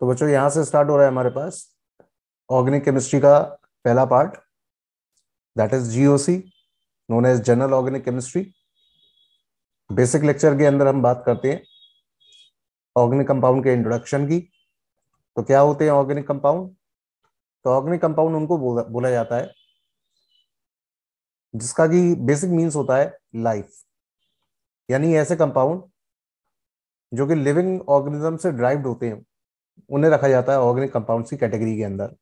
तो बच्चों यहाँ से स्टार्ट हो रहा है हमारे पास ऑर्गेनिक केमिस्ट्री का पहला part, that is GOC, known as general organic chemistry. Basic lecture के अंदर हम बात करते हैं ऑर्गेनिक कंपाउंड के इंट्रोडक्शन की। तो क्या होते हैं ऑर्गेनिक कंपाउंड? तो ऑर्गेनिक कंपाउंड उनको बोला जाता है जिसका कि बेसिक मीन्स होता है लाइफ, यानी ऐसे कंपाउंड जो कि लिविंग ऑर्गेनिज्म से ड्राइव्ड होते हैं उन्हें रखा जाता है ऑर्गेनिक कंपाउंड्स की कैटेगरी के अंदर।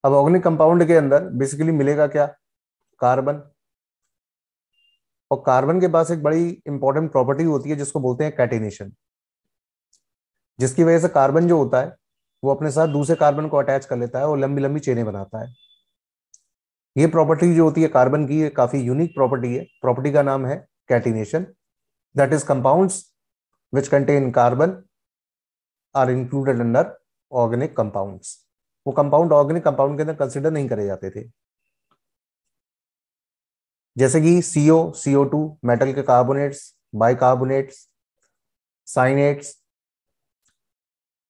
अब ऑर्गेनिक कंपाउंड के अंदर बेसिकली मिलेगा क्या? कार्बन। और कार्बन के पास एक बड़ी इंपॉर्टेंट प्रॉपर्टी होती है जिसको बोलते हैं कैटिनेशन, जिसकी वजह से कार्बन जो होता है वो अपने साथ दूसरे कार्बन को अटैच कर लेता है और लंबी लंबी चेनें बनाता है। ये प्रॉपर्टी जो होती है कार्बन की, ये काफी यूनिक प्रॉपर्टी है। प्रॉपर्टी का नाम है catenation. That is compounds which contain carbon are included under organic compounds. वो कंपाउंड ऑर्गेनिक कंपाउंड के अंदर कंसिडर नहीं करे जाते थे, जैसे कि सीओ, CO2, मेटल के कार्बोनेट्स, बाइकार्बोनेट्स, साइनेट्स,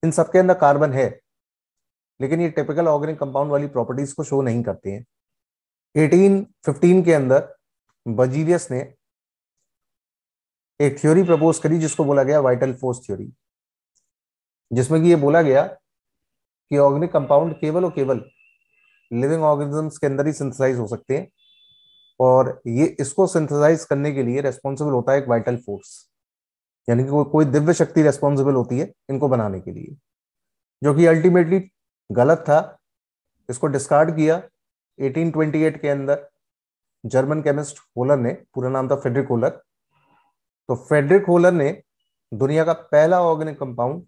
इन सबके अंदर कार्बन है, लेकिन ये टिपिकल ऑर्गेनिक कंपाउंड वाली प्रॉपर्टीज को शो नहीं करते हैं। 1815 के अंदर बर्जीलियस ने एक थ्योरी प्रपोज करी जिसको बोला गया वाइटल फोर्स थ्योरी, जिसमें कि ये बोला गया कि ऑर्गेनिक कंपाउंड केवल और केवल लिविंग ऑर्गेनिजम्स के अंदर ही सिंथेसाइज हो सकते हैं, और ये इसको सिंथेसाइज करने के लिए रेस्पॉन्सिबल होता है एक वाइटल फोर्स, यानी कि कोई दिव्य शक्ति रेस्पॉन्सिबल होती है इनको बनाने के लिए, जो कि अल्टीमेटली गलत था। इसको डिस्कार्ड किया 1828 के अंदर जर्मन केमिस्ट होलर ने, पूरा नाम था फ्रेडरिक होलर। तो फ्रेडरिक होलर ने दुनिया का पहला ऑर्गेनिक कंपाउंड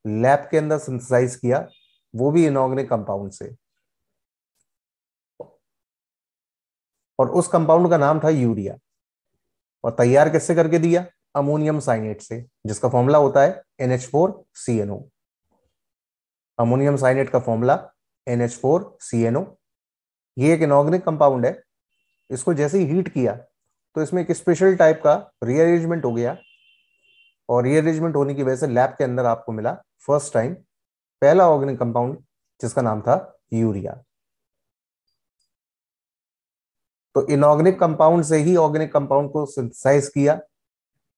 लैब के अंदर सिंथेसाइज किया, वो भी इनऑर्गेनिक कंपाउंड से, और उस कंपाउंड का नाम था यूरिया। और तैयार किससे करके दिया? अमोनियम साइनेट से, जिसका फॉर्मूला होता है NH4CNO। अमोनियम साइनेट का फॉर्मूला NH4CNO। ये एक इनऑर्गेनिक कंपाउंड है। इसको जैसे ही हीट किया तो इसमें एक स्पेशल टाइप का रीअरेंजमेंट हो गया, और रीअरेंजमेंट होने की वजह से लैब के अंदर आपको मिला फर्स्ट टाइम पहला ऑर्गेनिक कंपाउंड जिसका नाम था यूरिया। तो इनऑर्गेनिक कंपाउंड से ही ऑर्गेनिक कंपाउंड को सिंथेसाइज किया,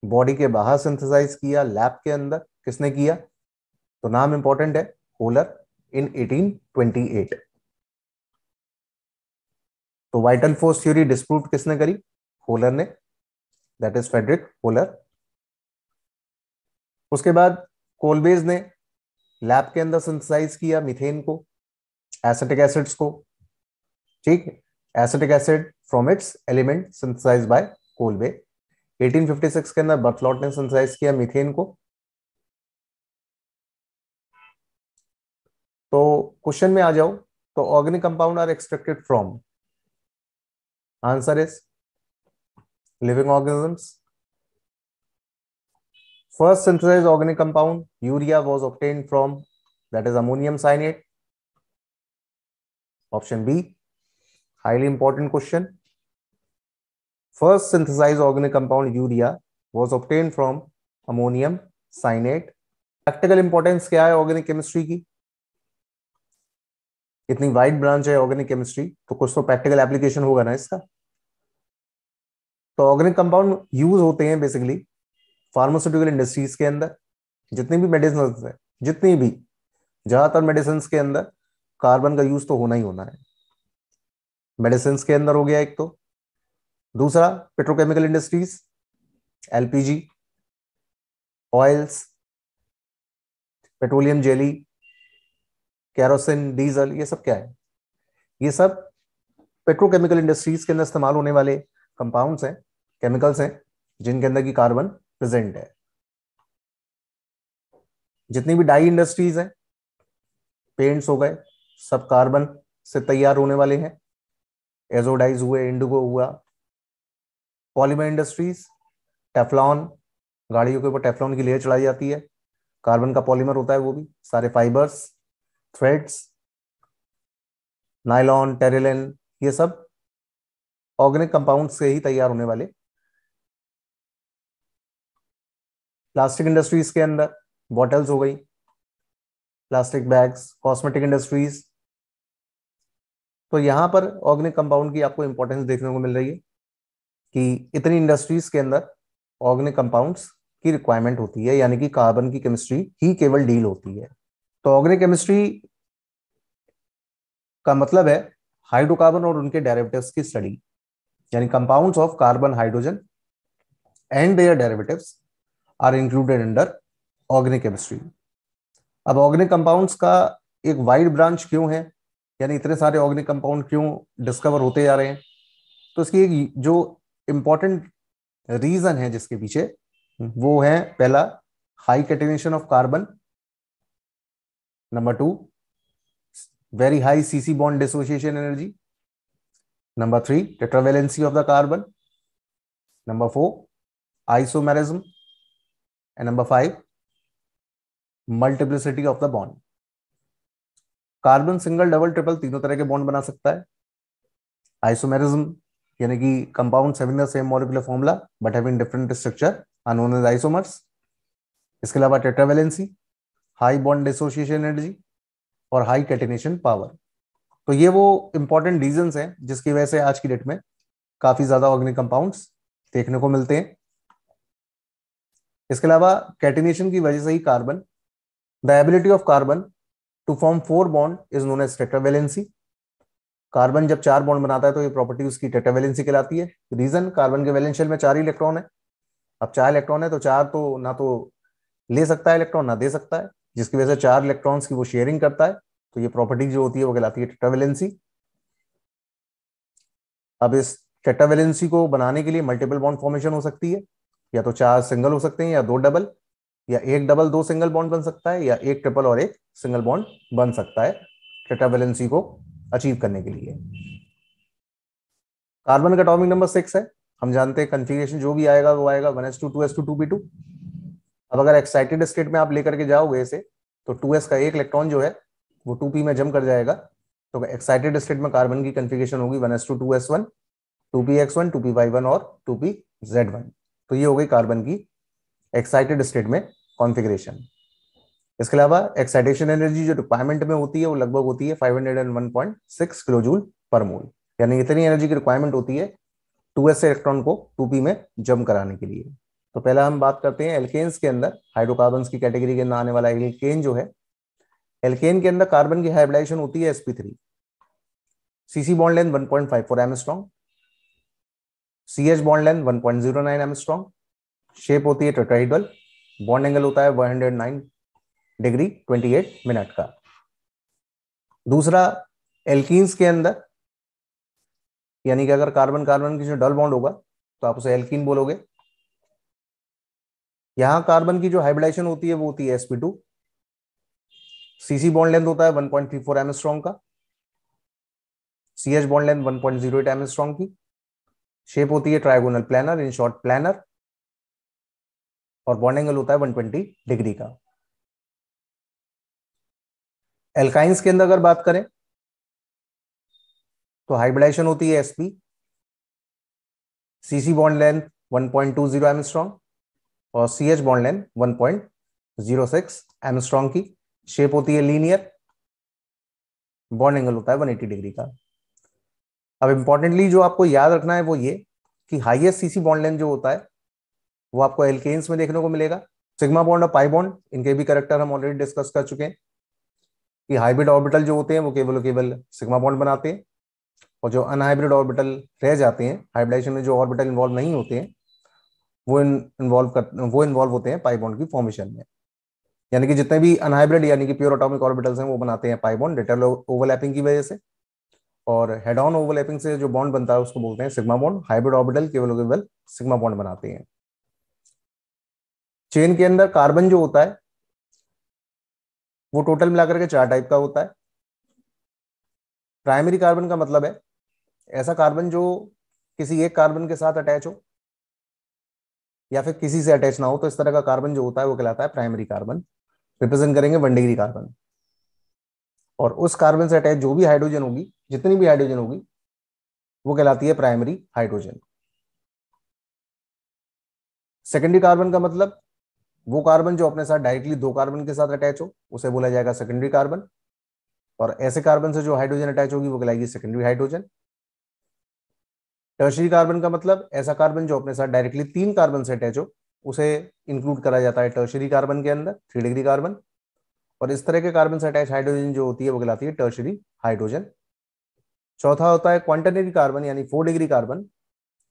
बॉडी के बाहर सिंथेसाइज किया, लैब के अंदर किसने किया? तो नाम इंपॉर्टेंट है, होलर, इन 1828। तो वाइटल फोर्स थ्योरी डिस्प्रूव किसने करी? होलर ने, दैट इज फ्रेडरिक होलर। उसके बाद कोलबेज ने लैब के अंदर सिंथेसाइज किया मीथेन को, एसिटिक एसिड्स को, ठीक, acetic acid from its element synthesize by Kolbe. 1856 के अंदर बर्थलॉट ने सिंथेसाइज किया मीथेन को। तो क्वेश्चन में आ जाओ, तो organic compound are extracted from, answer is living organisms. First synthesized organic compound urea was obtained from, that is ammonium cyanate. Option B, highly important question. First synthesized organic compound urea was obtained from ammonium cyanate. Practical importance क्या है organic chemistry की? इतनी wide branch है organic chemistry, तो कुछ तो practical application होगा ना इसका। तो ऑर्गेनिक कंपाउंड यूज होते हैं बेसिकली फार्मास्यूटिकल इंडस्ट्रीज के अंदर। जितनी भी मेडिसिन है, जितनी भी, ज्यादातर मेडिसिन के अंदर कार्बन का यूज तो होना ही होना है। मेडिसिन के अंदर हो गया एक तो, दूसरा petrochemical industries, LPG, oils, petroleum jelly, kerosene, diesel, ये सब क्या है? ये सब पेट्रोकेमिकल इंडस्ट्रीज के अंदर इस्तेमाल होने वाले कंपाउंड्स हैं, केमिकल्स हैं, जिनके अंदर की कार्बन प्रेजेंट है। जितनी भी डाई इंडस्ट्रीज हैं, पेंट्स हो गए, सब कार्बन से तैयार होने वाले हैं। एजोडाइज हुए, इंडिगो हुआ। पॉलीमर इंडस्ट्रीज, टेफ्लॉन, गाड़ियों के ऊपर टेफ्लॉन की लेयर चढ़ाई जाती है, कार्बन का पॉलीमर होता है वो भी। सारे फाइबर्स, थ्रेड्स, नायलॉन, टेरिलिन, ये सब ऑर्गेनिक कंपाउंड से ही तैयार होने वाले। प्लास्टिक इंडस्ट्रीज के अंदर बॉटल्स हो गई, प्लास्टिक बैग्स, कॉस्मेटिक इंडस्ट्रीज। तो यहां पर ऑर्गेनिक कंपाउंड की आपको इंपॉर्टेंस देखने को मिल रही है कि इतनी इंडस्ट्रीज के अंदर ऑर्गेनिक कंपाउंड्स की रिक्वायरमेंट होती है, यानी कि कार्बन की केमिस्ट्री ही केवल डील होती है। तो ऑर्गेनिक केमिस्ट्री का मतलब है हाइड्रोकार्बन और उनके डेरिवेटिव्स की स्टडी, यानी compounds of carbon, hydrogen and their derivatives are included under organic chemistry. अब ऑर्गेनिक कंपाउंड्स का एक वाइड ब्रांच क्यों है, यानी इतने सारे ऑर्गेनिक कंपाउंड क्यों डिस्कवर होते जा रहे हैं? तो इसकी एक जो इंपॉर्टेंट रीजन है जिसके पीछे, वो है पहला high catenation of carbon, number 2 very high CC bond dissociation energy, number 3 tetravalency of the carbon, number 4 isomerism, and number 5 multiplicity of the bond. Carbon single, double, triple तीनों तरह के बॉन्ड बना सकता है। आइसोमेरिज्म यानी कि compounds having the same molecular formula but having different structure are known as isomers. इसके अलावा tetravalency, high bond dissociation energy और हाई कैटेनेशन पावर। तो ये वो इंपॉर्टेंट रीजंस हैं जिसकी वजह से आज की डेट में काफी ज्यादा ऑर्गेनिक कंपाउंड्स देखने को मिलते हैं। इसके अलावा कैटेनेशन की वजह से ही carbon, the ability of carbon to form 4 bond is known as tetravalency. Carbon जब 4 बॉन्ड बनाता है तो ये प्रॉपर्टी उसकी टेट्रावेलेंसी कहलाती है। रीजन, कार्बन के वैलेंस शेल में 4 इलेक्ट्रॉन है। अब 4 इलेक्ट्रॉन है तो 4 तो ना तो ले सकता है इलेक्ट्रॉन, ना दे सकता है, जिसकी वजह से 4 इलेक्ट्रॉन्स की वो शेयरिंग करता है। तो ये प्रॉपर्टी जो होती है वो कहलाती है टेट्रावेलेंसी। अब इस टेट्रावेलेंसी को बनाने के लिए मल्टीपल बॉन्ड फॉर्मेशन हो सकती है, या तो 4 सिंगल हो सकते हैं, या 2 डबल, या 1 डबल 2 सिंगल बॉन्ड बन सकता है, या 1 ट्रिपल और 1 सिंगल बॉन्ड बन सकता है टेट्रावेलेंसी को अचीव करने के लिए। कार्बन का एटॉमिक नंबर 6 है। हम जानते हैं कन्फिग्रेशन जो भी आएगा वो आएगा 1s2 2s2 2p2। अब अगर एक्साइटेड स्टेट में आप लेकर के जाओगे इसे, तो 2s का एक इलेक्ट्रॉन जो है वो 2p में जम कर जाएगा। तो एक्साइटेड स्टेट में कार्बन की कन्फिग्रेशन होगी 1s2 2s1 2px1 2p y1 और 2pz1। तो ये हो गई कार्बन की एक्साइटेड स्टेट में कॉन्फ़िगरेशन। इसके अलावा एक्साइटेशन एनर्जी जो रिक्वायरमेंट में होती है वो लगभग होती है 501.6 किलो जूल पर मोल, यानी इतनी एनर्जी की रिक्वायरमेंट होती है 2s से इलेक्ट्रॉन को 2p में जम कराने के लिए। तो पहला हम बात करते हैं एल्केन्स के अंदर हाइड्रोकार्बन्स की कैटेगरी के अंदर आने वाला एल्केन जो है। एल्केन के अंदर कार्बन की हाइब्रिडाइजेशन होती है sp3, CC bond length 1.54 angstrom, CH bond length 1.09 angstrom, shape होती है टेट्राहेड्रल, बॉन्ड एंगल होता है 109 डिग्री 28 मिनट का। दूसरा, एल्कीन्स के अंदर, यानी कि अगर कार्बन कार्बन की जो डबल बॉन्ड होगा तो आप उसे एल्कीन बोलोगे। यहां कार्बन की जो हाइब्रिडाइजेशन होती है वो होती है sp2, सीसी बॉन्ड लेंथ होता है 1.34 एंगस्ट्रॉम का, सीएच बॉन्ड लेंथ 1.08 एंगस्ट्रॉम की, शेप होती है trigonal planar, in short planar, और बॉन्ड एंगल होता है 120 डिग्री का। एल्काइंस के अंदर अगर बात करें तो हाइब्रिडाइजेशन होती है sp, CC bond length 1.20 angstrom और सीएच बॉन्ड लेंथ 1.06 एंगस्ट्रॉम की, शेप होती है लीनियर, बॉन्ड एंगल होता है 180 डिग्री का। अब इंपॉर्टेंटली जो आपको याद रखना है वो ये कि हाईएस्ट सीसी बॉन्ड लेंथ जो होता है वो आपको एल्केन्स में देखने को मिलेगा। सिग्मा बॉन्ड और पाई बॉन्ड, इनके भी कैरेक्टर हम ऑलरेडी डिस्कस कर चुके हैं कि हाइब्रिड ऑर्बिटल जो होते हैं वो केवल सिग्मा बॉन्ड बनाते हैं, और जो अनहाइब्रिड ऑर्बिटल रह जाते हैं, हाइब्रिडाइजेशन में जो ऑर्बिटल इन्वॉल्व नहीं होते हैं, वो इन्वॉल्व होते हैं पाई बॉन्ड की फॉर्मेशन में। यानी कि जितने भी अनहाइब्रिड यानी कि प्योर एटॉमिक ऑर्बिटल्स हैं वो बनाते हैं पाई बॉन्ड रिटर्न ओवरलैपिंग की वजह से, और हेड ऑन ओवरलैपिंग से जो बॉन्ड बनता है उसको बोलते हैं सिग्मा बॉन्ड। हाइब्रिड ऑर्बिटल केवल सिग्मा बॉन्ड बनाते हैं। चेन के अंदर कार्बन जो होता है वो टोटल मिलाकर के 4 टाइप का होता है। प्राइमरी कार्बन का मतलब है ऐसा कार्बन जो किसी एक कार्बन के साथ अटैच हो या फिर किसी से अटैच ना हो, तो इस तरह का कार्बन जो होता है वो कहलाता है प्राइमरी कार्बन। रिप्रेजेंट करेंगे 1 डिग्री कार्बन, और उस कार्बन से अटैच जो भी हाइड्रोजन होगी, जितनी भी हाइड्रोजन होगी, वो कहलाती है प्राइमरी हाइड्रोजन। सेकेंडरी कार्बन का मतलब वो कार्बन जो अपने साथ डायरेक्टली दो कार्बन के साथ अटैच हो उसे बोला जाएगा सेकेंडरी कार्बन, और ऐसे कार्बन से जो हाइड्रोजन अटैच होगी वो कहलाएगी सेकेंडरी हाइड्रोजन। टर्शरी कार्बन का मतलब ऐसा कार्बन जो अपने साथ डायरेक्टली तीन कार्बन से अटैच हो उसे इंक्लूड करा जाता है टर्शरी कार्बन के अंदर, 3 डिग्री कार्बन। और इस तरह के कार्बन से अटैच हाइड्रोजन जो होती है वो कहलाती है टर्शरी हाइड्रोजन। चौथा होता है क्वांटरनरी कार्बन यानी 4 डिग्री कार्बन,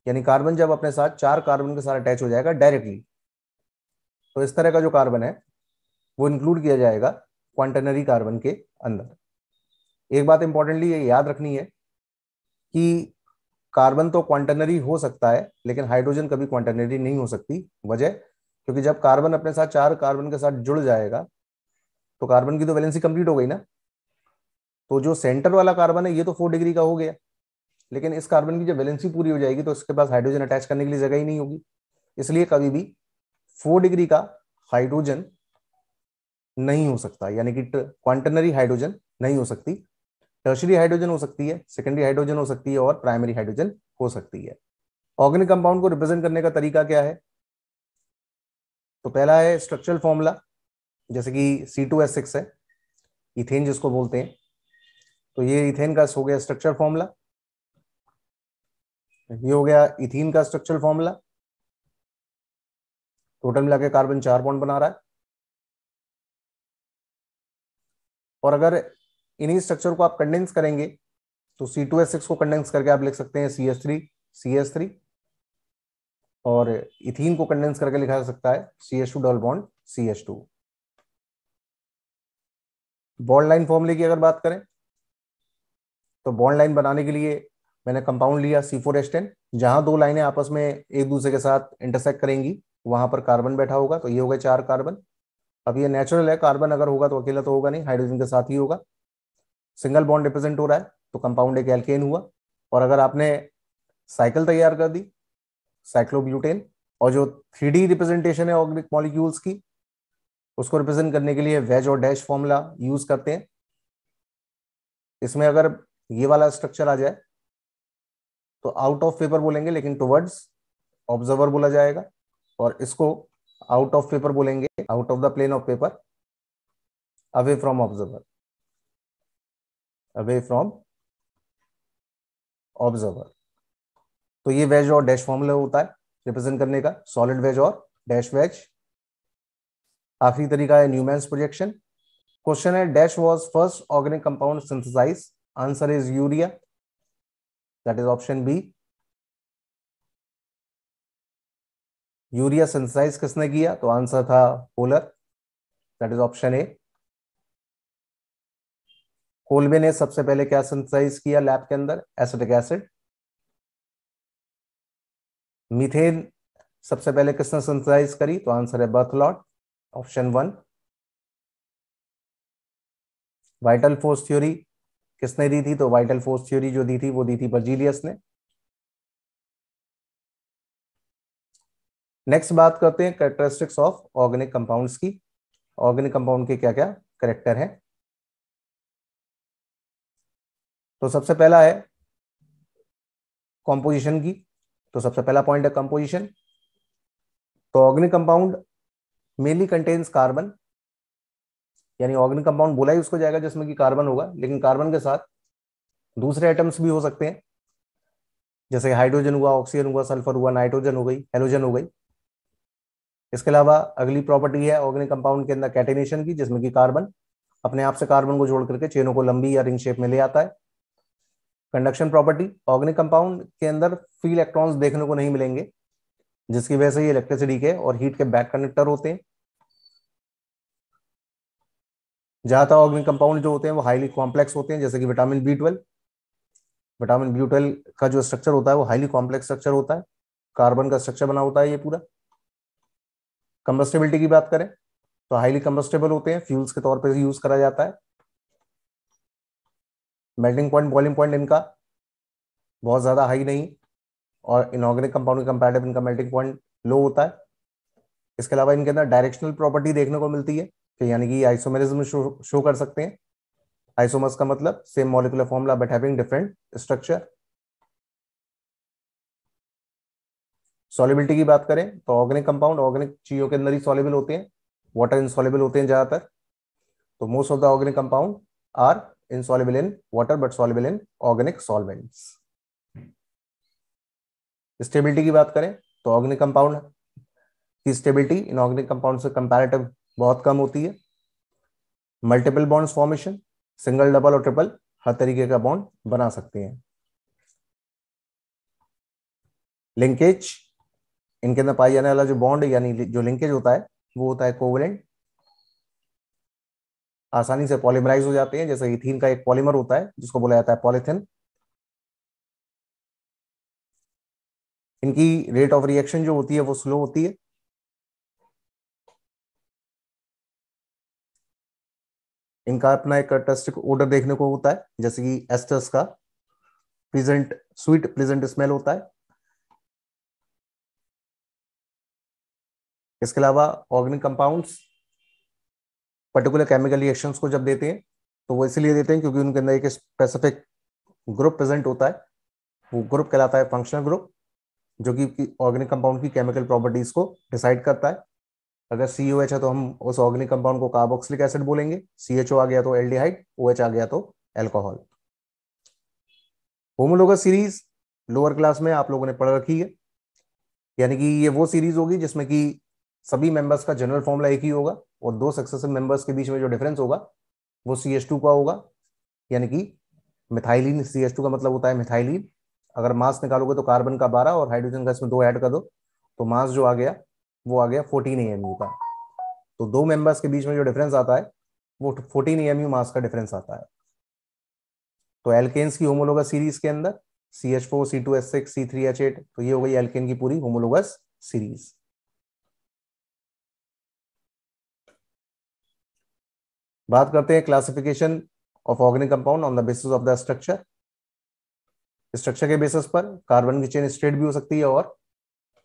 यानी कार्बन जब अपने साथ चार कार्बन के साथ अटैच हो जाएगा डायरेक्टली, तो इस तरह का जो कार्बन है वो इंक्लूड किया जाएगा क्वांटरनरी कार्बन के अंदर। एक बात इंपॉर्टेंटली ये याद रखनी है कि कार्बन तो क्वांटरनरी हो सकता है लेकिन हाइड्रोजन कभी क्वांटरनरी नहीं हो सकती। वजह, क्योंकि जब कार्बन अपने साथ चार कार्बन के साथ जुड़ जाएगा तो कार्बन की तो वैलेंसी कंप्लीट हो गई ना, तो जो सेंटर वाला कार्बन है ये तो 4 डिग्री का हो गया, लेकिन इस कार्बन की जब वैलेंसी पूरी हो जाएगी तो इसके पास हाइड्रोजन अटैच करने के लिए जगह ही नहीं होगी। इसलिए कभी भी 4 डिग्री का हाइड्रोजन नहीं हो सकता, यानी कि क्वांटरनरी हाइड्रोजन नहीं हो सकती। टर्शरी हाइड्रोजन हो सकती है, सेकेंडरी हाइड्रोजन हो सकती है और प्राइमरी हाइड्रोजन हो सकती है। ऑर्गेनिक कंपाउंड को रिप्रेजेंट करने का तरीका क्या है? तो पहला है स्ट्रक्चरल फॉर्मूला, जैसे कि C2H6 है, इथेन जिसको बोलते हैं, तो ये इथेन का हो गया स्ट्रक्चर फॉर्मूला। ये हो गया इथीन का स्ट्रक्चरल फॉर्मूला। टोटल मिला के कार्बन 4 बॉन्ड बना रहा है। और अगर इन्हीं स्ट्रक्चर को आप कंडेंस करेंगे तो C2H6 को कंडेंस करके आप लिख सकते हैं CH3 और इथीन को कंडेंस करके लिखा जा सकता है CH2 double bond CH2। Bond line फॉर्मूले की अगर बात करें तो बॉन्ड लाइन बनाने के लिए मैंने कंपाउंड लिया C4H10, जहां दो लाइनें आपस में एक दूसरे के साथ इंटरसेक्ट करेंगी वहां पर कार्बन बैठा होगा, तो ये हो गए 4 कार्बन। अब ये नेचुरल है, कार्बन अगर होगा तो अकेला तो होगा नहीं, हाइड्रोजन के साथ ही होगा। सिंगल बॉन्ड रिप्रेजेंट हो रहा है तो कंपाउंड एक एल्केन हुआ। और अगर आपने साइकिल तैयार कर दी, साइक्लोब्यूटेन, और जो 3D रिप्रेजेंटेशन है ऑर्गेनिक मॉलिक्यूल्स की उसको रिप्रेजेंट करने के लिए वेज और डैश फॉर्मूला यूज करते हैं। इसमें अगर ये वाला स्ट्रक्चर आ जाए तो आउट ऑफ पेपर बोलेंगे लेकिन टुवर्ड्स ऑब्जर्वर बोला जाएगा, और इसको आउट ऑफ पेपर बोलेंगे, out of the plane of paper, away from observer, away from observer. तो ये वेज और डैश फॉर्मूला होता है रिप्रेजेंट करने का, सॉलिड वेज और डैश वेज। आखिरी तरीका है न्यूमैन्स प्रोजेक्शन। क्वेश्चन है dash was first organic compound synthesize, answer is urea, that is option B. Urea synthesize किसने किया? तो आंसर था Wohler, that is option A. Kolbe ने सबसे पहले क्या सिंथेसाइज किया लैब के अंदर? Acetic acid. मीथेन सबसे पहले किसने सिंथेसाइज करी? तो आंसर है बर्थलॉट, ऑप्शन 1। वाइटल फोर्स थ्योरी किसने दी थी? तो वाइटल फोर्स थ्योरी जो दी थी वो दी थी बर्जीलियस ने। नेक्स्ट बात करते हैं कैरेक्टरिस्टिक्स ऑफ ऑर्गेनिक कंपाउंड्स की। ऑर्गेनिक कंपाउंड के क्या क्या कैरेक्टर हैं? तो सबसे पहला है कॉम्पोजिशन की। तो सबसे पहला पॉइंट है कंपोजिशन। तो organic compound mainly contains carbon, यानी ऑर्गेनिक कंपाउंड बोला ही उसको जाएगा जिसमें कि कार्बन होगा, लेकिन कार्बन के साथ दूसरे एटम्स भी हो सकते हैं, जैसे हाइड्रोजन हुआ, ऑक्सीजन हुआ, सल्फर हुआ, नाइट्रोजन हो गई, हेलोजन हो गई। इसके अलावा अगली प्रॉपर्टी है ऑर्गेनिक कंपाउंड के अंदर कैटेनेशन की, जिसमें कि कार्बन अपने आप से कार्बन को जोड़ करके चेनों को लंबी या रिंग शेप में ले आता है। कंडक्शन प्रॉपर्टी, ऑर्गेनिक कंपाउंड के अंदर फ्री इलेक्ट्रॉन्स देखने को नहीं मिलेंगे, जिसकी वजह से ये इलेक्ट्रिसिटी के और हीट के बैक कंडक्टर होते हैं। ज्यादातर ऑर्गेनिक कंपाउंड जो होते हैं वो हाईली कॉम्प्लेक्स होते हैं, जैसे कि विटामिन B12। विटामिन B12 का जो स्ट्रक्चर होता है वो हाईली कॉम्प्लेक्स स्ट्रक्चर होता है, कार्बन का स्ट्रक्चर बना होता है ये पूरा। कंबस्टेबिलिटी की बात करें तो हाईली कंबस्टेबल होते हैं, फ्यूल्स के तौर पर यूज करा जाता है। मेल्टिंग पॉइंट, बॉइलिंग पॉइंट इनका बहुत ज्यादा हाई नहीं, और इनऑर्गेनिक कंपाउंड के कंपैरेटिव इनका मेल्टिंग पॉइंट लो होता है। इसके अलावा इनके अंदर डायरेक्शनल प्रॉपर्टी देखने को मिलती है, कि यानी कि आइसोमेरिज्म शो कर सकते हैं। आइसोमर्स का मतलब same molecular formula but having different structure. Solubility की बात करें तो ऑर्गेनिक कंपाउंड ऑर्गेनिक चीजों के अंदर ही सॉल्युबल होते हैं, वाटर इनसॉल्युबल होते हैं ज्यादातर। तो most of the organic compound are insoluble in water but soluble in organic solvents. Stability की बात करें तो ऑर्गेनिक कंपाउंड की स्टेबिलिटी इन ऑर्गेनिक कंपाउंड से कंपैरेटिव बहुत कम होती है। Multiple bonds formation, single double और ट्रिपल हर तरीके का बॉन्ड बना सकते हैं। लिंकेज, इनके अंदर पाई जाने वाला जो बॉन्ड यानी जो लिंकेज होता है वो होता है कोवेलेंट, आसानी से पॉलीमराइज हो जाते हैं। जैसे इथीन का एक पॉलीमर होता है जिसको बोला जाता है पॉलीथिन। इनकी रेट ऑफ रिएक्शन जो होती है वो स्लो होती है। इनका अपना एक कैरेक्टरिस्टिक ओडर देखने को होता है, जैसे कि एस्टर्स का प्लीजेंट स्वीट प्लीजेंट स्मेल होता है। इसके अलावा organic compounds particular chemical reactions को जब देते हैं तो वो इसलिए देते हैं क्योंकि उनके अंदर एक स्पेसिफिक ग्रुप प्रेजेंट होता है। वो ग्रुप कहलाता है फंक्शनल ग्रुप, जो कि ऑर्गेनिक कंपाउंड की केमिकल प्रॉपर्टीज को डिसाइड करता है। अगर COH है तो हम उस ऑर्गेनिक कंपाउंड को कार्बोक्सिलिक एसिड बोलेंगे, CHO आ गया तो एल्डिहाइड, OH आ गया तो alcohol. Homologous series lower class में आप लोगों ने पढ़ रखी है, यानी कि ये वो सीरीज होगी जिसमें कि सभी मेंबर्स का जनरल फॉर्मूला एक ही होगा और दो सक्सेसिव मेंबर्स के बीच में जो डिफरेंस होगा वो CH2 का होगा, यानी कि मिथाइलिन। CH2 का मतलब होता है मिथाइलिन। अगर मास निकालोगे तो कार्बन का 12 और हाइड्रोजन का इसमें 2 ऐड कर दो तो मास जो आ गया वो आ गया 14 AMU का। तो दो मेंबर्स के बीच में जो डिफरेंस आता है वो 14 AMU मास का डिफरेंस आता है। तो एल्केन्स की होमोलोगस सीरीज के अंदर CH4 C2H6 C3H8, तो ये हो गई एल्केन की पूरी होमोलोगस सीरीज। बात करते हैं classification of organic compound on the basis of the structure. Structure के बेसिस पर कार्बन की चेन स्ट्रेट भी हो सकती है और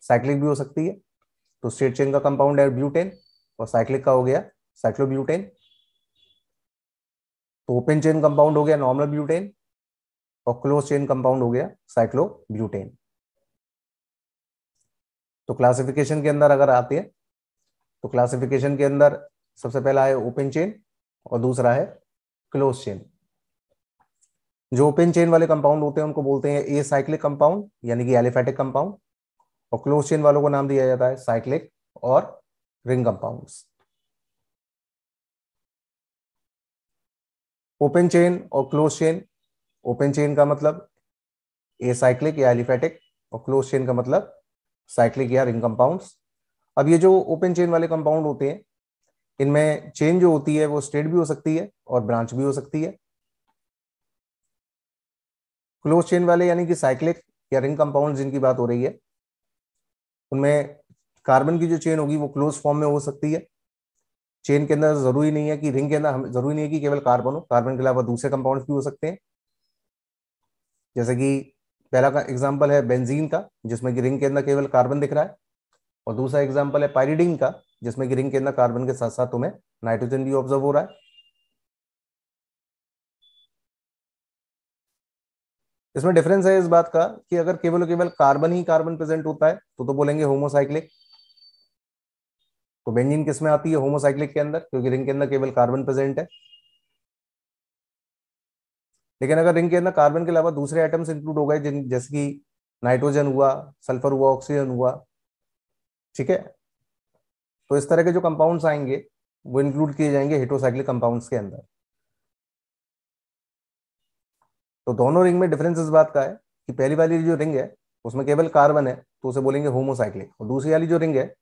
साइक्लिक भी हो सकती है। तो स्ट्रेट चेन का कंपाउंड है ब्यूटेन और साइक्लिक का हो गया साइक्लोब्यूटेन। तो ओपन चेन कंपाउंड हो गया नॉर्मल ब्यूटेन और क्लोज चेन कंपाउंड हो गया साइक्लोब्यूटेन। तो क्लासिफिकेशन के अंदर अगर आते हैं तो क्लासिफिकेशन के अंदर सबसे पहला है ओपन चेन और दूसरा है क्लोज चेन। जो ओपन चेन वाले कंपाउंड होते हैं उनको बोलते हैं ए साइक्लिक कंपाउंड यानी कि एलिफेटिक कंपाउंड, और क्लोज चेन वालों को नाम दिया जाता है साइक्लिक और रिंग कंपाउंड्स। ओपन चेन और क्लोज चेन, ओपन चेन का मतलब ए साइक्लिक या एलिफेटिक और क्लोज चेन का मतलब साइक्लिक या रिंग कंपाउंड्स। अब ये जो ओपन चेन वाले कंपाउंड होते हैं इनमें चेन जो होती है वो स्ट्रेट भी हो सकती है और ब्रांच भी हो सकती है। क्लोज चेन वाले यानी कि साइक्लिक या रिंग कंपाउंड जिनकी बात हो रही है उनमें कार्बन की जो चेन होगी वो क्लोज फॉर्म में हो सकती है। चेन के अंदर जरूरी नहीं है कि रिंग के अंदर जरूरी नहीं है कि केवल कार्बन हो, कार्बन के अलावा दूसरे कंपाउंड्स भी हो सकते हैं। जैसे कि पहला का एग्जांपल है बेंजीन का जिसमें कि रिंग के अंदर केवल कार्बन दिख रहा है, और दूसरा एग्जांपल है पाइरिडीन का जिसमें कि रिंग के अंदर कार्बन के साथ साथ तुम्हें नाइट्रोजन भी ऑब्जर्व हो रहा है। इसमें डिफरेंस है इस बात का कि अगर केवल केवल कार्बन ही कार्बन प्रेजेंट होता है तो बोलेंगे होमोसाइक्लिक। तो बेंजीन किस में आती है? होमोसाइक्लिक के अंदर, क्योंकि रिंग के अंदर केवल कार्बन प्रेजेंट है। लेकिन अगर रिंग के अंदर कार्बन के अलावा दूसरे एटम्स इंक्लूड हो गए जिन जैसे कि नाइट्रोजन हुआ, सल्फर हुआ, ऑक्सीजन हुआ, ठीक है, तो इस तरह के जो कंपाउंड्स आएंगे वो इंक्लूड किए जाएंगे हेटेरोसाइक्लिक कंपाउंड्स के अंदर। तो दोनों रिंग में डिफरेंस इस बात का है कि पहली वाली जो रिंग है उसमें केवल कार्बन है तो उसे बोलेंगे होमोसाइक्लिक, और दूसरी वाली जो रिंग है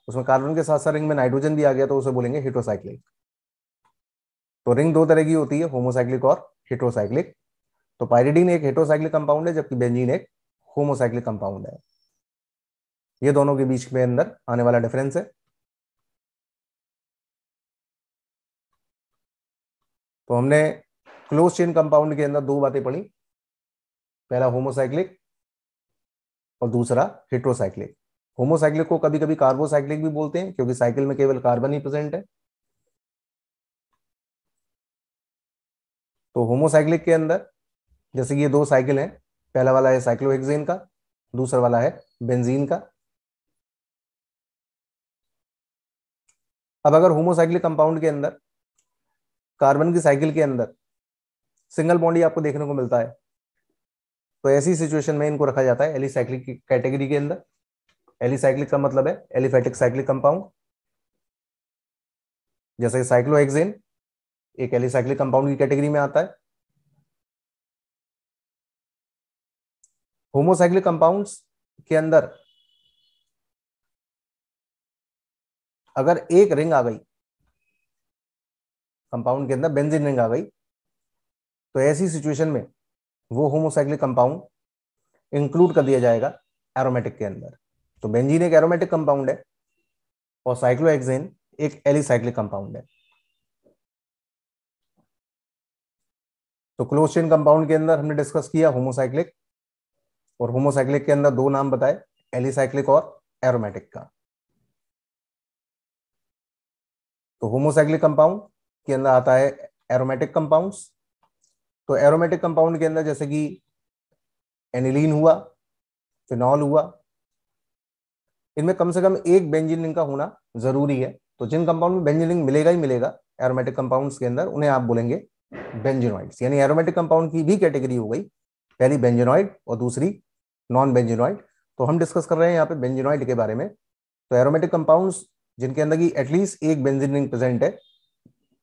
उसमें कार्बन के साथ साथ रिंग में नाइट्रोजन भी आ गया तो उसे बोलेंगे हेटेरोसाइक्लिक। तो रिंग दो तरह की होती है, होमोसाइक्लिक और हेटेरोसाइक्लिक। तो पाइरिडीन एक हेटेरोसाइक्लिक कंपाउंड है जबकि बेंजीन एक होमोसाइक्लिक कंपाउंड है। ये दोनों के बीच में अंदर आने वाला डिफरेंस है। तो हमने क्लोज चेन कंपाउंड के अंदर दो बातें पढ़ी, पहला होमोसाइक्लिक और दूसरा हेटेरोसाइक्लिक। होमोसाइक्लिक को कभी कभी कार्बोसाइक्लिक भी बोलते हैं क्योंकि साइकिल में केवल कार्बन ही प्रेजेंट है। तो होमोसाइक्लिक के अंदर जैसे कि ये दो साइकिल हैं, पहला वाला है साइक्लोहेक्सेन का, दूसरा वाला है बेंजीन का। अब अगर होमोसाइक्लिक कंपाउंड के अंदर कार्बन की साइकिल के अंदर सिंगल बॉन्ड ही आपको देखने को मिलता है, तो ऐसी सिचुएशन में इनको रखा जाता है एलिसाइक्लिक की कैटेगरी के अंदर। एलिसाइक्लिक का मतलब है एलिफेटिक साइक्लिक कंपाउंड। जैसे साइक्लोहेक्सेन एक एलिसाइक्लिक कंपाउंड की कैटेगरी में आता है। होमोसाइक्लिक कंपाउंड्स के अंदर अगर एक रिंग आ गई, कंपाउंड के अंदर बेंजीन रिंग आ गई, तो ऐसी सिचुएशन में वो होमोसाइक्लिक कंपाउंड इंक्लूड कर दिया जाएगा एरोमेटिक के अंदर। तो बेंजीन एक एरोमेटिक कंपाउंड है और साइक्लोहेक्सेन एक एलिसाइक्लिक कंपाउंड है। तो क्लोज चेन कंपाउंड के अंदर हमने डिस्कस किया होमोसाइक्लिक, और होमोसाइक्लिक के अंदर दो नाम बताए, एलिसाइक्लिक और एरोमेटिक का। तो होमोसाइक्लिक कंपाउंड के अंदर आता है एरोमेटिक कंपाउंड्स। तो एरोमेटिक कंपाउंड के अंदर जैसे कि एनिलीन हुआ, फिनॉल हुआ, इनमें कम से कम एक बेंजीन रिंग का होना जरूरी है। तो जिन कंपाउंड में बेंजीन रिंग मिलेगा ही मिलेगा एरोमेटिक कंपाउंड्स के अंदर, उन्हें आप बोलेंगे बेंजीनॉइड्स। यानी एरोमेटिक कंपाउंड की भी कैटेगरी हो गई, पहली बेंजीनॉइड और दूसरी नॉन बेंजीनॉइड। तो हम डिस्कस कर रहे हैं यहाँ पे बेंजीनॉइड के बारे में। तो एरोमेटिक कंपाउंड्स जिनके अंदर की एटलीस्ट एक बेंजीन रिंग प्रेजेंट है,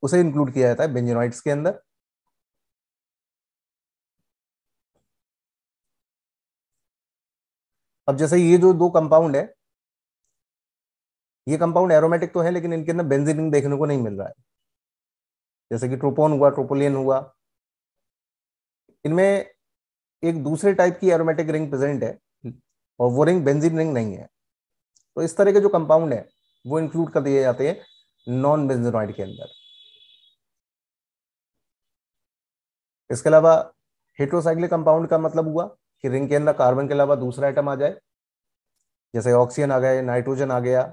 उसे इंक्लूड किया जाता है बेंजीनॉइड्स के अंदर। अब जैसे ये जो दो कंपाउंड है, ये कंपाउंड एरोमेटिक तो है लेकिन इनके अंदर बेंजीन रिंग देखने को नहीं मिल रहा है। जैसे कि ट्रोपोन हुआ, ट्रोपोलियन हुआ, इनमें एक दूसरे टाइप की एरोमेटिक रिंग प्रेजेंट है और वो रिंग बेंजीन रिंग नहीं है। तो इस तरह के जो कंपाउंड है वो इंक्लूड कर दिए जाते हैं नॉन बेंजीनॉइड के अंदर। इसके अलावा हेट्रोसाइक्लिक कंपाउंड का मतलब हुआ कि रिंग के अंदर कार्बन के अलावा दूसरा आइटम आ जाए, जैसे ऑक्सीजन आ गया, नाइट्रोजन आ गया।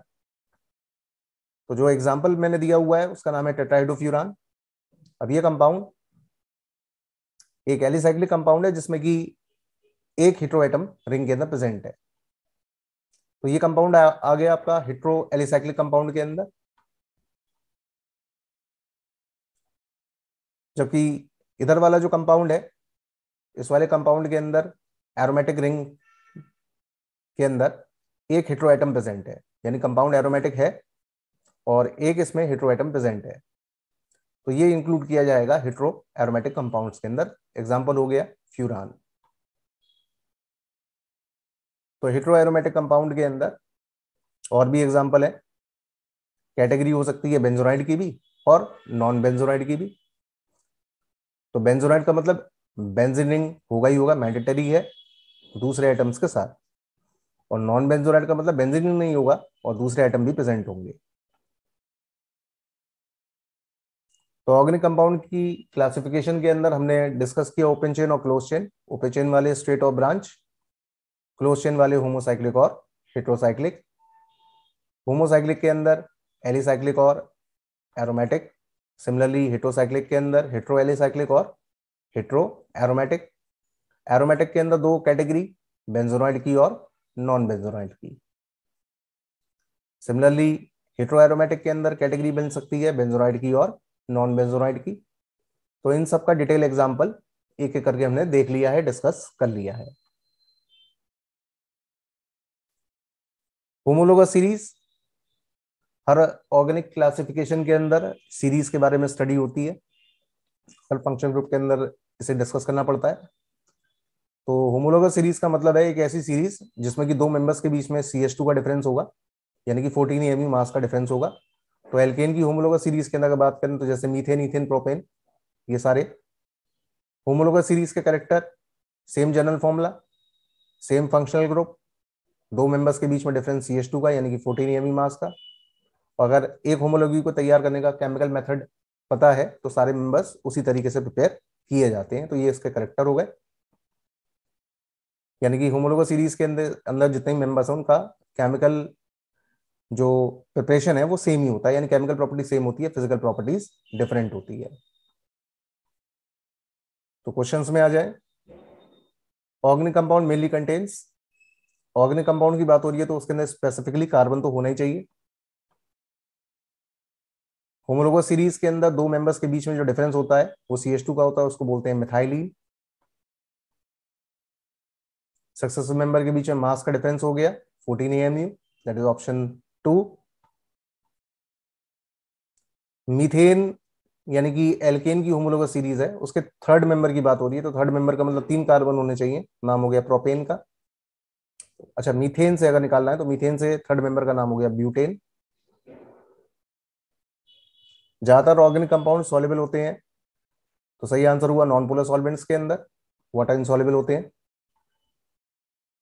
तो जो एग्जांपल मैंने दिया हुआ है उसका नाम है टेट्राहाइड्रोफ्यूरान। अब ये कंपाउंड एक एलिसाइक्लिक कंपाउंड है जिसमें कि एक हेट्रो एटम रिंग के अंदर प्रेजेंट है। तो ये कंपाउंड आ गया आपका हेट्रो एलिसाइक्लिक कंपाउंड के अंदर। जबकि इधर वाला जो कंपाउंड है, इस वाले कंपाउंड के अंदर एरोमेटिक रिंग के अंदर एक हेट्रो एटम प्रेजेंट है, यानी कंपाउंड एरोमेटिक है और एक इसमें हेट्रो एटम प्रेजेंट है। तो ये इंक्लूड किया जाएगा हेट्रो एरोमेटिक कंपाउंड्स के अंदर। एग्जांपल हो गया फ्यूरान। तो हेट्रो एरोमेटिक कंपाउंड के अंदर और भी एग्जांपल है, कैटेगरी हो सकती है बेंजोनाइड की भी और नॉन बेंजोनाइड की भी। तो बेंजोनाइड का मतलब बेंजीन रिंग होगा ही होगा, मैंडेटरी है दूसरे आइटम्स के साथ। और नॉन बेंजोनाइड का मतलब बेंजीन रिंग नहीं होगा और दूसरे आइटम भी प्रेजेंट होंगे। तो ऑर्गेनिक कंपाउंड की क्लासिफिकेशन के अंदर हमने डिस्कस किया ओपन चेन और क्लोज चेन। ओपन चेन वाले स्ट्रेट और ब्रांच, क्लोज चेन वाले होमोसाइक्लिक और हेट्रोसाइक्लिक। होमोसाइक्लिक के अंदर एलिसाइक्लिक और एरोमेटिक। सिमिलरली हेट्रोसाइक्लिक के अंदर हेट्रो एलिसाइक्लिक और हेट्रो एरोमेटिक। एरोमेटिक के अंदर दो कैटेगरी, बेंजोनॉइड की और नॉन बेंजोनॉइड की। सिमिलरली हेट्रो एरोमेटिक के अंदर कैटेगरी बन सकती है बेंजोनॉइड की और नॉन बेंजोनॉइड की। तो इन सब का डिटेल एग्जांपल एक एक करके हमने देख लिया है, डिस्कस कर लिया है। होमोलोगस सीरीज, हर ऑर्गेनिक क्लासिफिकेशन के अंदर सीरीज के बारे में स्टडी होती है, हर फंक्शन ग्रुप के अंदर इसे डिस्कस करना पड़ता है। तो होमोलोगस सीरीज का मतलब है एक ऐसी सीरीज जिसमें कि दो मेंबर्स के बीच में CH2 का डिफरेंस होगा, यानी कि 14 eV मास का डिफरेंस होगा। तो एल्केन की होमोलोगस सीरीज के अंदर अगर बात करें तो जैसे मीथेन, इथेन, प्रोपेन, ये सारे होमोलोगस सीरीज के character, same general formula, same functional group, दो मेंबर्स के बीच में डिफरेंस CH2 का यानी कि 14 eV मास का। और अगर एक होमोलॉगी को तैयार करने का केमिकल मेथड पता है तो सारे मेंबर्स उसी तरीके से प्रिपेयर किए जाते हैं। तो ये इसके करेक्टर हो गए। यानी कि होमोलोगस सीरीज के अंदर अंदर जितने मेंबर्स हैं उनका केमिकल जो प्रिपरेशन है वो सेम ही होता है, यानी केमिकल प्रॉपर्टी सेम होती है, फिजिकल प्रॉपर्टीज डिफरेंट होती है। तो क्वेश्चंस में आ जाए, organic compound mainly contains, organic compound की बात हो रही है तो उसके अंदर स्पेसिफिकली कार्बन तो होना ही चाहिए। होमोलोगस सीरीज के अंदर दो मेंबर्स के बीच में जो डिफरेंस होता है वो CH2 का होता है, उसको बोलते हैं मिथाइलिन। सक्सेसिव मेंबर के बीच में मास का डिफरेंस हो गया 14 AMU, that is option 2। Methane यानी कि एल्केन की होमोलोगस सीरीज है, उसके थर्ड मेंबर की बात हो रही है, तो थर्ड मेंबर का मतलब 3 कार्बन होने चाहिए, नाम हो गया प्रोपेन का। अच्छा, मीथेन से अगर निकालना है तो मीथेन से थर्ड मेंबर का नाम हो गया ब्यूटेन। ज्यादातर ऑर्गेनिक कंपाउंड सॉल्युबल होते हैं, तो सही आंसर हुआ नॉन पोलर सॉल्वेंट्स के अंदर वाटर इनसॉल्युबल होते हैं।